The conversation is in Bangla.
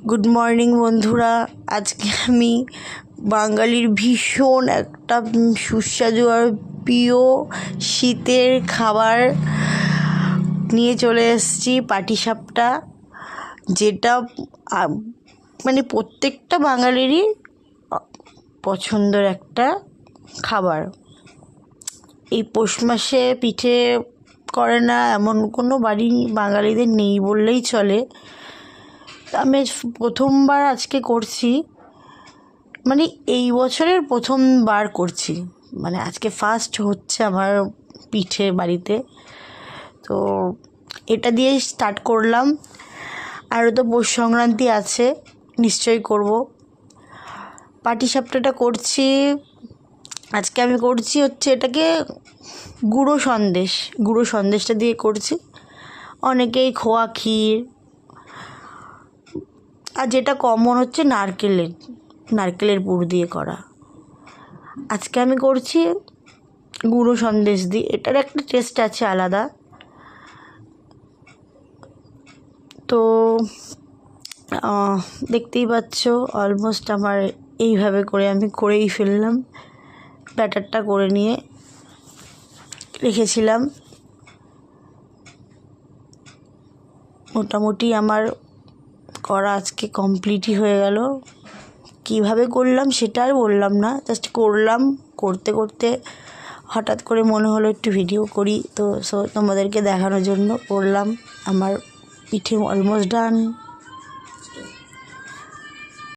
গুড মর্নিং বন্ধুরা। আজকে আমি বাঙালির ভীষণ একটা সুস্বাদু আর প্রিয় শীতের খাবার নিয়ে চলে এসেছি, পাটিসাপটা, যেটা মানে প্রত্যেকটা বাঙালিরই পছন্দের একটা খাবার। এই পৌষ মাসে পিঠে করে না এমন কোনো বাড়ি বাঙালিদের নেই বললেই চলে। আমি প্রথমবার আজকে করছি, মানে এই বছরের প্রথমবার করছি, মানে আজকে ফার্স্ট হচ্ছে আমার পিঠে বাড়িতে। তো এটা দিয়েই স্টার্ট করলাম। আরও তো পৌষ সংক্রান্তি আছে, নিশ্চয়ই করব। পাটিসাপটাটা করছি আজকে, আমি করছি হচ্ছে এটাকে গুঁড়ো সন্দেশটা দিয়ে করছি। অনেকেই খোয়া ক্ষীর, আর যেটা কমন হচ্ছে নারকেলের পুর দিয়ে করা। আজকে আমি করছি গুঁড়ো সন্দেশ দিয়ে। এটার একটা টেস্ট আছে আলাদা। তো দেখতেই পাচ্ছ অলমোস্ট আমার এইভাবে করে আমি করেই ফেললাম। ব্যাটারটা করে নিয়ে রেখেছিলাম। মোটামুটি আমার করা আজকে কমপ্লিটই হয়ে গেল। কিভাবে করলাম সেটা আর বললাম না, জাস্ট করলাম। করতে করতে হঠাৎ করে মনে হলো একটু ভিডিও করি, তো তোমাদেরকে দেখানোর জন্য করলাম। আমার পিঠে অলমোস্ট ডান।